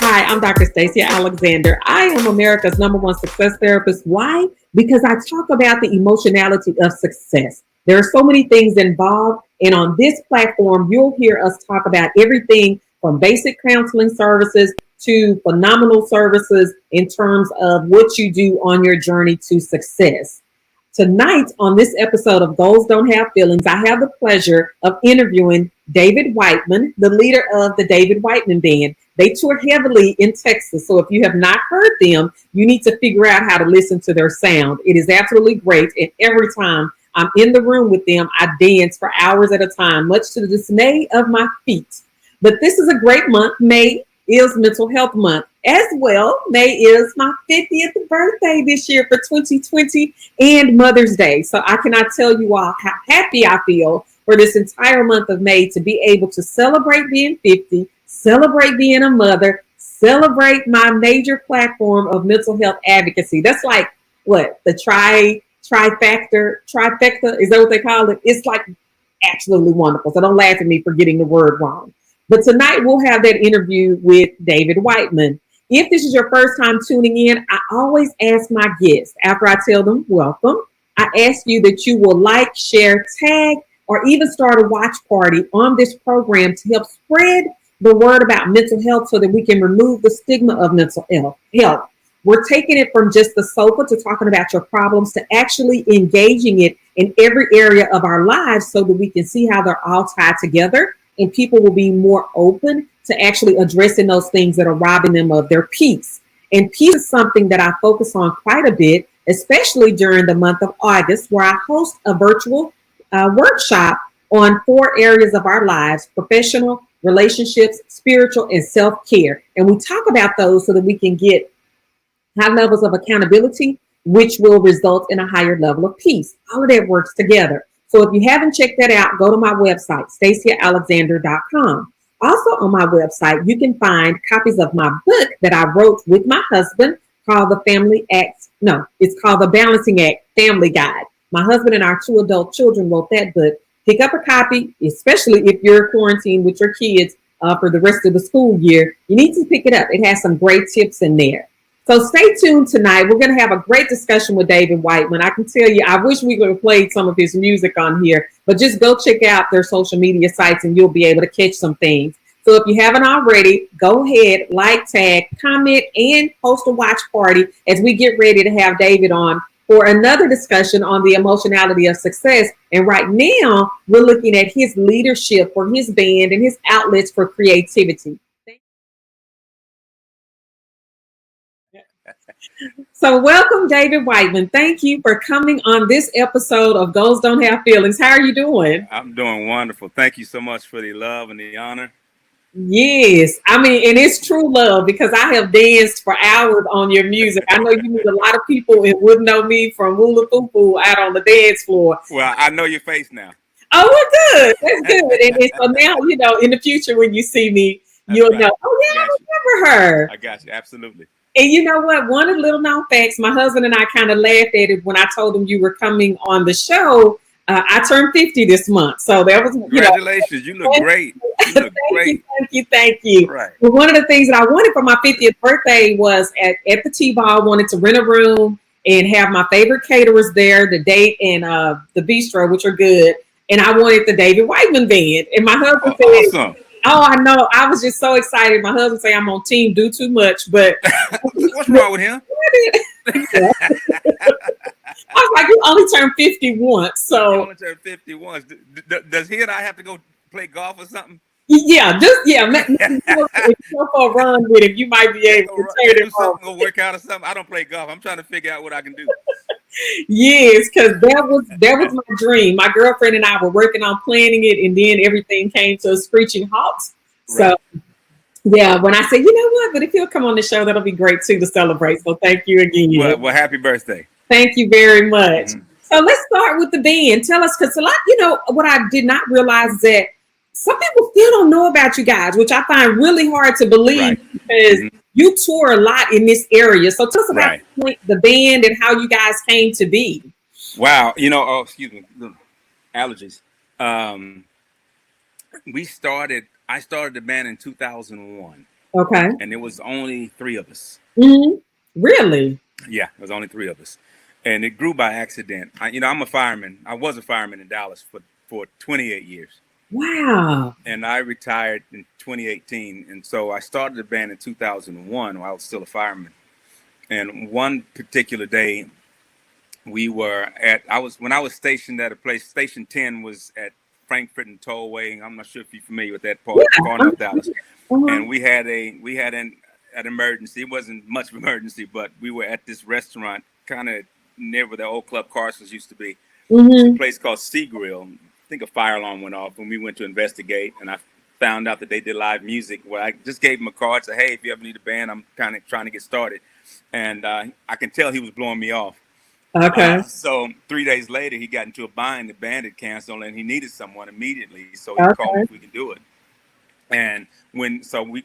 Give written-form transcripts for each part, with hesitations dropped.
Hi, I'm Dr. Stacia Alexander. I am America's #1 success therapist. Why? Because I talk about the emotionality of success. There are so many things involved, and on this platform, you'll hear us talk about everything from basic counseling services to phenomenal services in terms of what you do on your journey to success. Tonight, on this episode of Goals Don't Have Feelings, I have the pleasure of interviewing David Whiteman, the leader of the David Whiteman Band. They tour heavily in Texas, so if you have not heard them, you need to figure out how to listen to their sound. It is absolutely great, and every time I'm in the room with them, I dance for hours at a time, much to the dismay of my feet. But this is a great month. May is Mental Health Month as well. May is my 50th birthday this year for 2020 and Mother's Day. So I cannot tell you all how happy I feel for this entire month of May to be able to celebrate being 50, celebrate being a mother, celebrate my major platform of mental health advocacy. That's like what the trifecta. Is that what they call it? It's like absolutely wonderful. So don't laugh at me for getting the word wrong. But tonight we'll have that interview with David Whiteman. If this is your first time tuning in, I always ask my guests after I tell them welcome, I ask you that you will like, share, tag, or even start a watch party on this program to help spread the word about mental health so that we can remove the stigma of mental health. We're taking it from just the sofa to talking about your problems to actually engaging it in every area of our lives so that we can see how they're all tied together and people will be more open to actually addressing those things that are robbing them of their peace. And peace is something that I focus on quite a bit, especially during the month of August, where I host a virtual workshop on 4 areas of our lives: professional, relationships, spiritual, and self-care. And we talk about those so that we can get high levels of accountability, which will result in a higher level of peace. All of that works together. So if you haven't checked that out, go to my website, staciaalexander.com. Also on my website, you can find copies of my book that I wrote with my husband called it's called The Balancing Act Family Guide. My husband and our 2 adult children wrote that book. Pick up a copy, especially if you're quarantined with your kids for the rest of the school year. You need to pick it up. It has some great tips in there. So stay tuned tonight. We're going to have a great discussion with David Whiteman. I can tell you, I wish we could have played some of his music on here, but just go check out their social media sites and you'll be able to catch some things. So if you haven't already, go ahead, like, tag, comment, and host a watch party as we get ready to have David on for another discussion on the emotionality of success. And right now, we're looking at his leadership for his band and his outlets for creativity. So welcome, David Whiteman. Thank you for coming on this episode of Goals Don't Have Feelings. How are you doing? I'm doing wonderful. Thank you so much for the love and the honor. Yes. I mean, and it's true love because I have danced for hours on your music. I know you meet a lot of people who wouldn't know me from Hula Foo out on the dance floor. Well, I know your face now. Oh, well, good. That's good. And so now, in the future, when you see me, you'll know, oh, yeah, I remember her. I got you. Absolutely. And you know what? One of the little known facts, my husband and I kind of laughed at it when I told him you were coming on the show. I turned 50 this month. So that was, congratulations. You look great. You look great. Thank you. Right. But one of the things that I wanted for my 50th birthday was at the T-Ball, I wanted to rent a room and have my favorite caterers there, the Date and the Bistro, which are good. And I wanted the David Whiteman Band. And my husband said, awesome. Oh, I know. I was just so excited. My husband say I'm on team do too much, but what's wrong with him? I was like, you only turned 50 once. So you only turned 50 once. Does he and I have to go play golf or something? Yeah, if you go for a run with him, you might be able to turn it off. Go work out or something. I don't play golf. I'm trying to figure out what I can do. Yes, because that was my dream. My girlfriend and I were working on planning it, and then everything came to a screeching halt. Right. So, yeah, when I said, you know what, but if he'll come on the show, that'll be great too to celebrate. So, thank you again. Well, happy birthday. Thank you very much. Mm-hmm. So, let's start with the band. Tell us, because a lot, what I did not realize is that some people still don't know about you guys, which I find really hard to believe because you tour a lot in this area. So tell us about the band and how you guys came to be. Wow. Excuse me, allergies. I started the band in 2001. Okay. and there was only three of us. Hmm. Really? Yeah, there was only three of us, and it grew by accident. I'm a fireman. I was a fireman in Dallas for 28 years, Wow. and I retired in 2018. And so I started the band in 2001 while I was still a fireman. And one particular day, we were at when I was stationed at a place. Station 10 was at Frankfurt and Tollway. I'm not sure if you're familiar with that part, Yeah. far enough Dallas. Uh-huh. And we had an emergency. It wasn't much of an emergency, but we were at this restaurant kind of near where the old Club Carson's used to be. It's a Hmm. place called Sea Grill. I think a fire alarm went off when we went to investigate, and I found out that they did live music. Well, I just gave him a card, said, "Hey, if you ever need a band, I'm kind of trying to get started." And I can tell he was blowing me off. Okay. So 3 days later, he got into a bind. The band had canceled, and he needed someone immediately. So he called me Okay. if we could do it. And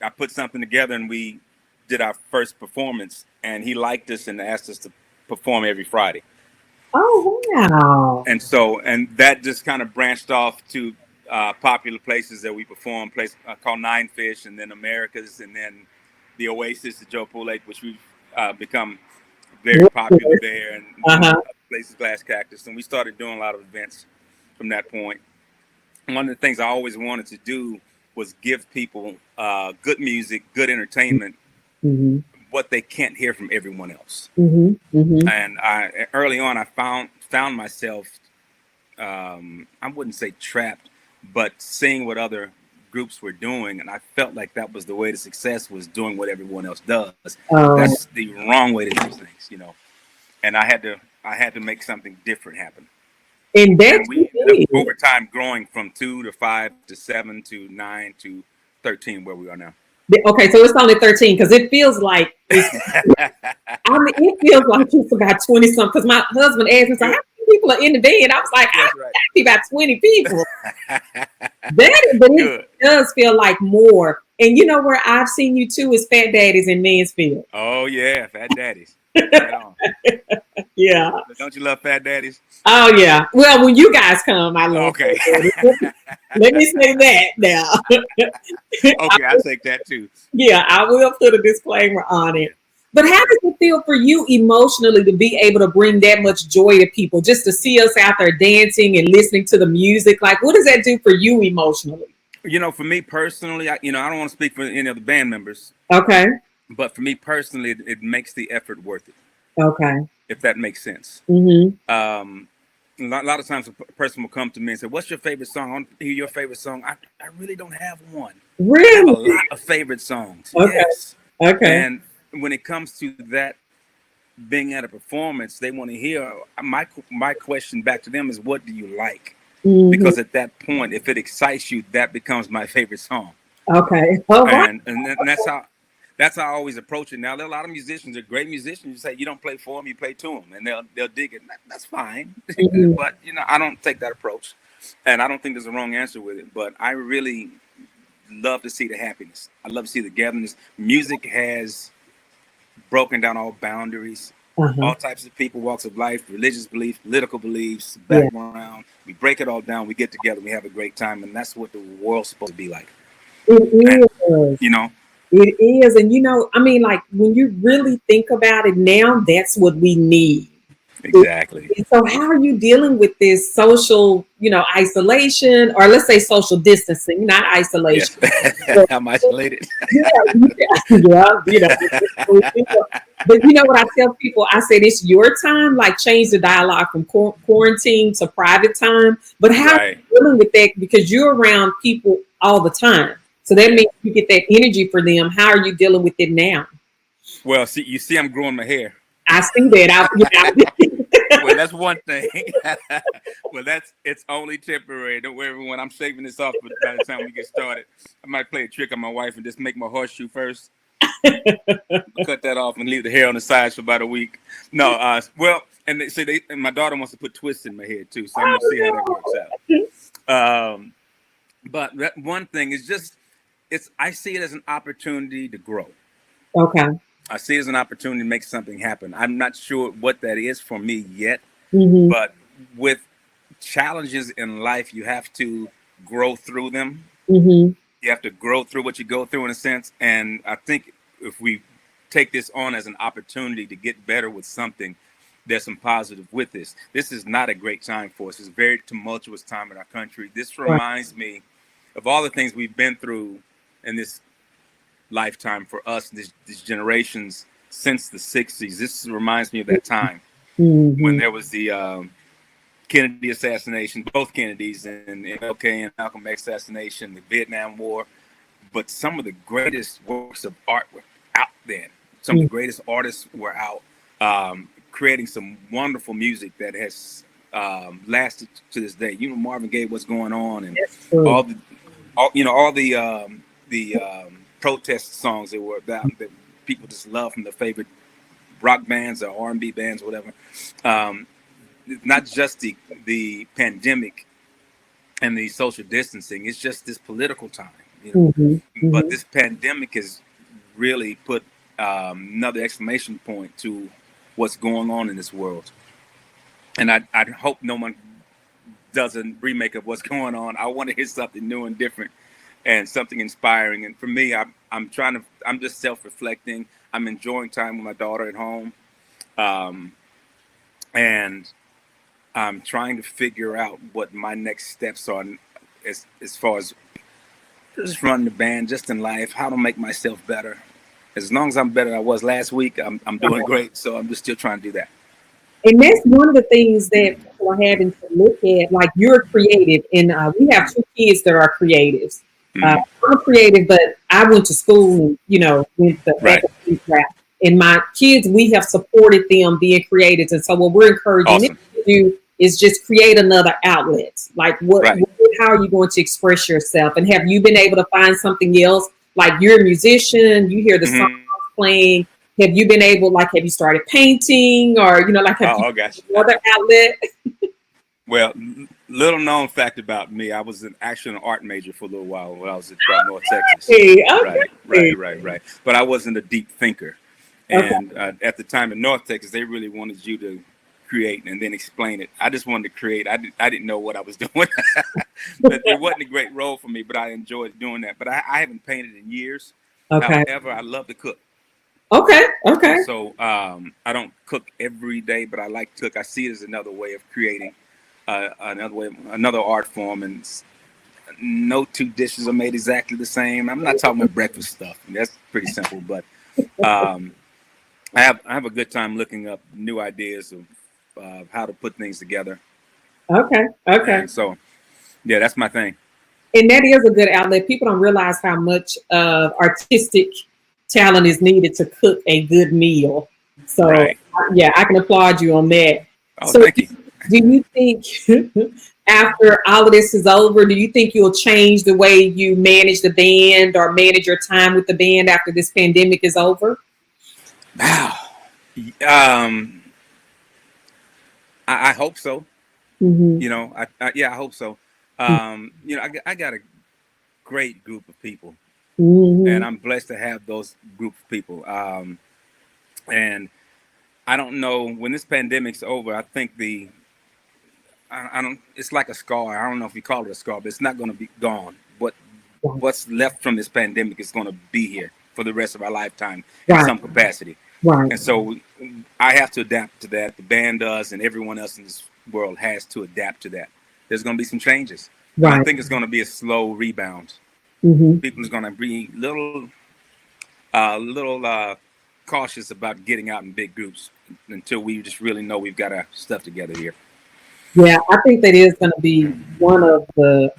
I put something together, and we did our first performance, and he liked us and asked us to perform every Friday. Oh, wow. And that just kind of branched off to popular places that we perform, place called Nine Fish, and then Americas, and then the Oasis, the Joe Pool Lake, which we've become very popular there, and then Uh-huh. places Glass Cactus, and we started doing a lot of events from that point. One of the things I always wanted to do was give people good music, good entertainment, Hmm. what they can't hear from everyone else. Hmm. Hmm. And early on, I found myself, I wouldn't say trapped, but seeing what other groups were doing, and I felt like that was the way to success, was doing what everyone else does. Oh, That's the wrong way to do things. And I had to make something different happen. and And that's we ended up it. over time growing from 2 to 5 to 7 to 9 to 13, where we are now. Okay, so it's only 13 because it feels like it's. I mean, it feels like it's about 20 something. Because my husband asked me, so how Good. many people are in the band? I was like, I That's got right. to be about 20 people. But it Good. does feel like more. And you know where I've seen you too is Fat Daddies in Mansfield. Oh yeah, Fat Daddies. Right on. Yeah. Don't you love Fat Daddies? Oh yeah. Well, when you guys come, I love Okay. Fat Daddies. Let me say that now. Okay, I take that too. Yeah, I will put a disclaimer on Yeah. it. But how does it feel for you emotionally to be able to bring that much joy to people, just to see us out there dancing and listening to the music? Like, what does that do for you emotionally? For me personally, I don't want to speak for any of the band members, Okay. but for me personally, it makes the effort worth it, Okay. if that makes sense. Mm-hmm. Um, a lot of times a person will come to me and say, "What's your favorite song? I want to hear your favorite song." I really don't have one. I have a Really? lot of favorite songs. Okay. Yes. Okay. And when it comes to that being at a performance, they want to hear my question back to them is, "What do you like?" Mm-hmm. Because at that point, if it excites you, that becomes my favorite song. Okay. Oh, wow. And that's how I always approach it. Now there are a lot of musicians, are great musicians. You say you don't play for them, you play to them, and they'll dig it. That's fine. Mhm. But I don't take that approach, and I don't think there's a wrong answer with it. But I really love to see the happiness. I love to see the togetherness. Music has broken down all boundaries, Uh-huh. all types of people, walks of life, religious beliefs, political beliefs, Yeah. background. We break it all down. We get together. We have a great time, and that's what the world's supposed to be like. And It is. you know, It is. And I mean, like when you really think about it now, that's what we need. exactly. So how are you dealing with this social, isolation, or let's say social distancing, not isolation? Yes, But, I'm isolated. yeah, yeah, But you know what I tell people? I said it's your time. Like change the dialogue from quarantine to private time. But how are Right. you dealing with that? Because you're around people all the time, so that Yeah. means you get that energy for them. How are you dealing with it now? Well, see, I'm growing my hair. I see that. Well, that's one thing. Well, it's only temporary. Don't worry, everyone. I'm shaving this off, but by the time we get started, I might play a trick on my wife and just make my horseshoe first. Cut that off and leave the hair on the sides for about a week. No, well, and and my daughter wants to put twists in my head too, so I'm gonna see how that works out. But that one thing is just I see it as an opportunity to grow. Okay. I see it as an opportunity to make something happen. I'm not sure what that is for me yet, Hmm. but with challenges in life, you have to grow through them. Hmm. You have to grow through what you go through in a sense. And I think if we take this on as an opportunity to get better with something, there's some positive with this. This is not a great time for us. It's a very tumultuous time in our country. This Right. reminds me of all the things we've been through in this lifetime for us, these generations since the 60s. This reminds me of that time when there was the Kennedy assassination, both Kennedys, and MLK and Malcolm X assassination, the Vietnam War. But some of the greatest works of art were out then. Some of the greatest artists were out, creating some wonderful music that has lasted to this day. You know, Marvin Gaye, What's Going On, and all the protest songs that were about that people just love from their favorite rock bands or R&B bands or whatever. Not just the pandemic and the social distancing, it's just this political time, you know. But this pandemic has really put another exclamation point to what's going on in this world. And I hope no one does a remake of what's going on. I want to hear something new and different and something inspiring. And for me, I'm just self-reflecting. I'm enjoying time with my daughter at home. And I'm trying to figure out what my next steps are as far as just running the band, just in life, how to make myself better. As long as I'm better than I was last week, I'm doing great. So I'm just still trying to do that. And that's one of the things that people are having to look at. Like, you're creative, and we have two kids that are creatives. I'm creative, but I went to school and, you know, went the academic route. And my kids, we have supported them being creative. And so what we're encouraging them to do is just create another outlet. Like, how are you going to express yourself? And have you been able to find something else? Like, you're a musician, you hear the songs playing. Have you been able, like, have you started painting, or, you know, like, have you another outlet? Well, little known fact about me, I was actually an art major for a little while when I was at North Texas. Right. But I wasn't a deep thinker. And at the time in North Texas, they really wanted you to create and then explain it. I just wanted to create. I didn't know what I was doing. But it wasn't a great role for me, but I enjoyed doing that. But I haven't painted in years. However, I love to cook. Okay. So I don't cook every day, but I like to cook. I see it as another way of creating another art form, and no two dishes are made exactly the same. I'm not talking about breakfast stuff. That's pretty simple, but I have a good time looking up new ideas of how to put things together. Okay. And so, yeah, that's my thing. And that is a good outlet. People don't realize how much artistic talent is needed to cook a good meal. So, yeah, I can applaud you on that. Oh, so thank you. Do you think after all of this is over, do you think you'll change the way you manage the band or manage your time with the band after this pandemic is over? Wow. I hope so. You know, I hope so. You know, I got a great group of people, and I'm blessed to have those group of people. And I don't know, when this pandemic's over, I think I don't. It's like a scar. I don't know if you call it a scar, but it's not going to be gone. What's left from this pandemic is going to be here for the rest of our lifetime in some capacity. And so I have to adapt to that. The band does, and everyone else in this world has to adapt to that. There's going to be some changes. I think it's going to be a slow rebound. People are going to be little cautious about getting out in big groups until we just really know we've got our stuff together here. Yeah, I think that is going to be one of the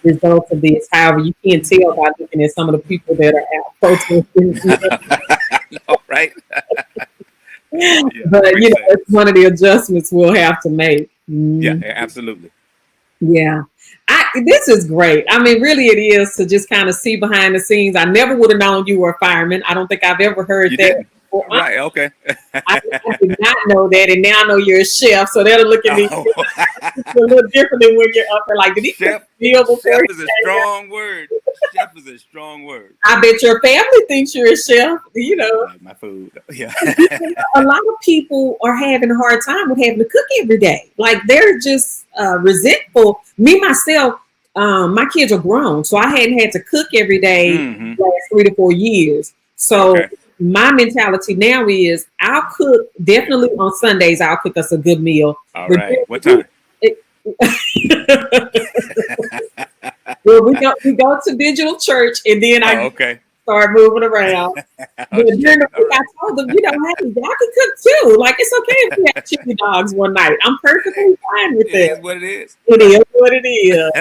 results of this. However, you can't tell by looking at some of the people that are out protesting. No, right? But, you know, it's one of the adjustments we'll have to make. Yeah, absolutely. Yeah. This is great. I mean, really it is to just kind of see behind the scenes. I never would have known you were a fireman. I don't think I've ever heard that. Right, okay. I did not know that, and now I know you're a chef, so that'll look at me a little different than when you're up there. Like, did he chef is a strong word. Chef is a strong word. I bet your family thinks you're a chef. You know, like my food. Yeah. A lot of people are having a hard time with having to cook every day. Like, they're just resentful. Me myself, my kids are grown, so I hadn't had to cook every day Mm-hmm. the last 3 to 4 years. So Okay. my mentality now is I'll cook definitely on Sundays. I'll cook us a good meal. All But right. What time? well, we go to digital church, and then I Oh, okay. start moving around. Oh, But during the all week, I right. told them, hey, y'all can cook too. Like, it's okay if we have chicken dogs one night. I'm perfectly fine with It is that. what it is. It Right. is what it is.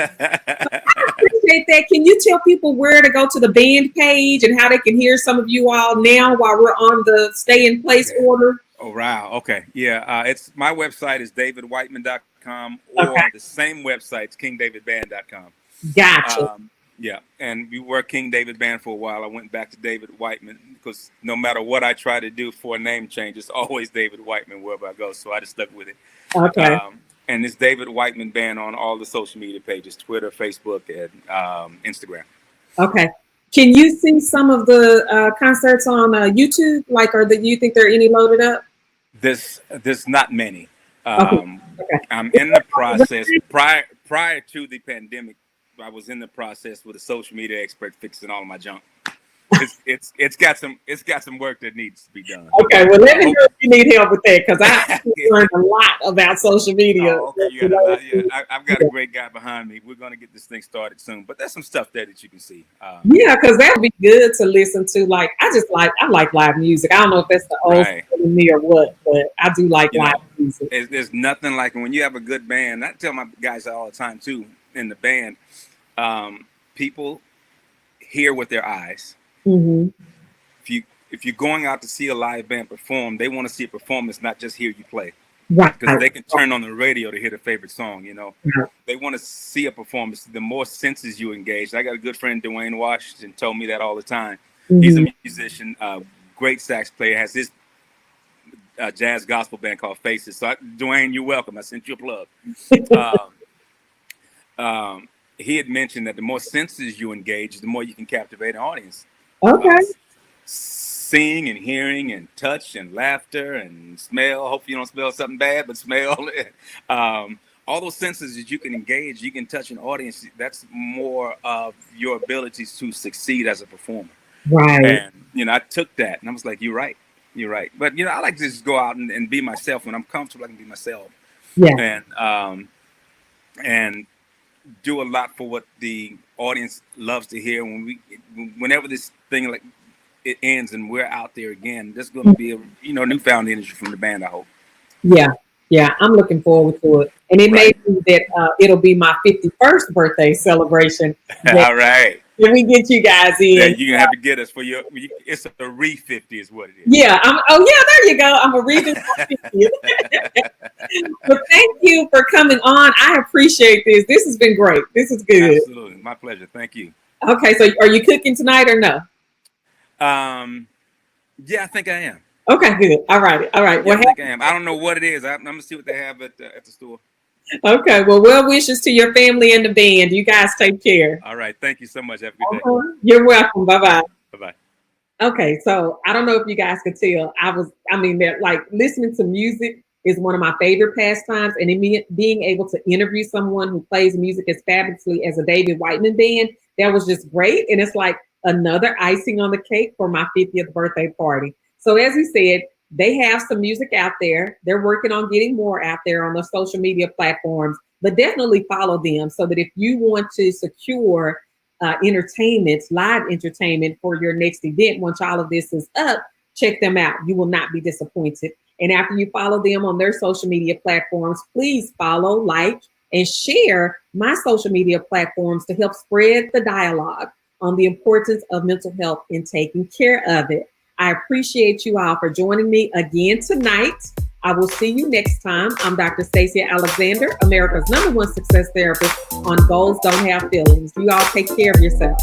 Appreciate that. Can you tell people where to go to the band page and how they can hear some of you all now while we're on the stay in place Yeah. order? Oh, wow. Okay. Yeah. It's my website is davidwhiteman.com, Okay, or the same website's kingdavidband.com. gotcha. Yeah, and we were King David Band for a while. I went back to David Whiteman because no matter what I try to do for a name change, it's always David Whiteman wherever I go. So I just stuck with it. Okay, And it's David Whiteman Band on all the social media pages: Twitter, Facebook, and Instagram. okay. Can you see some of the concerts on YouTube? Like, you think there are any loaded up? There's not many. Okay, Um, okay. I'm in the process. Prior to the pandemic, I was in the process with a social media expert fixing all of my junk. It's got some work that needs to be done. Okay, well, let me know if you need help with that, because I learned a lot about social media. Oh, okay. You got a lot. Yeah, I've got a great guy behind me. We're gonna get this thing started soon. But there's some stuff there that you can see. Yeah, because that would be good to listen to. Like, I like live music. I don't know if that's the old Right. school in me or what, but I do like You live know, music. there's nothing like when you have a good band. I tell my guys all the time too in the band. People hear with their eyes. Mm-hmm. If you're going out to see a live band perform, they want to see a performance, not just hear you play. Right. Because they can turn on the radio to hear their favorite song. Right. They want to see a performance. The more senses you engage. I got a good friend, Dwayne Washington, told me that all the time. Mm-hmm. He's a musician, great sax player, has his jazz gospel band called Faces. So, Dwayne, you're welcome. I sent you a plug. He had mentioned that the more senses you engage, the more you can captivate an audience. Okay. Seeing and hearing and touch and laughter and smell. Hopefully you don't smell something bad, but smell. All those senses that you can engage, you can touch an audience. That's more of your abilities to succeed as a performer. Right. And I took that and I was like, you're right. But I like to just go out and be myself. When I'm comfortable, I can be myself. Yeah. And do a lot for what the audience loves to hear. Whenever this thing like it ends and we're out there again, there's going to be a newfound energy from the band, I hope. Yeah, I'm looking forward to it, and it may be that it'll be my 51st birthday celebration. All right. When we get you guys in, yeah, you're gonna have to get us for your. It's a re-50 is what it is. Yeah. There you go. I'm a reason. But thank you for coming on. I appreciate this. This has been great. This is good. Absolutely, my pleasure. Thank you. Okay, so are you cooking tonight or no? Yeah, I think I am. Okay, good. All right. Yeah, I think I am. I don't know what it is. I'm gonna see what they have at the store. Okay. Well wishes to your family and the band. You guys take care. All right. Thank you so much. Have a good day. You're welcome. Bye-bye. Bye-bye. Okay, so I don't know if you guys could tell. Like listening to music is one of my favorite pastimes, and being able to interview someone who plays music as fabulously as a David Whiteman band, that was just great. And it's like another icing on the cake for my 50th birthday party. So as we said, they have some music out there. They're working on getting more out there on the social media platforms, but definitely follow them so that if you want to secure live entertainment for your next event, once all of this is up, check them out. You will not be disappointed. And after you follow them on their social media platforms, please follow, like, and share my social media platforms to help spread the dialogue on the importance of mental health and taking care of it. I appreciate you all for joining me again tonight. I will see you next time. I'm Dr. Stacia Alexander, America's #1 success therapist on Goals Don't Have Feelings. You all take care of yourself.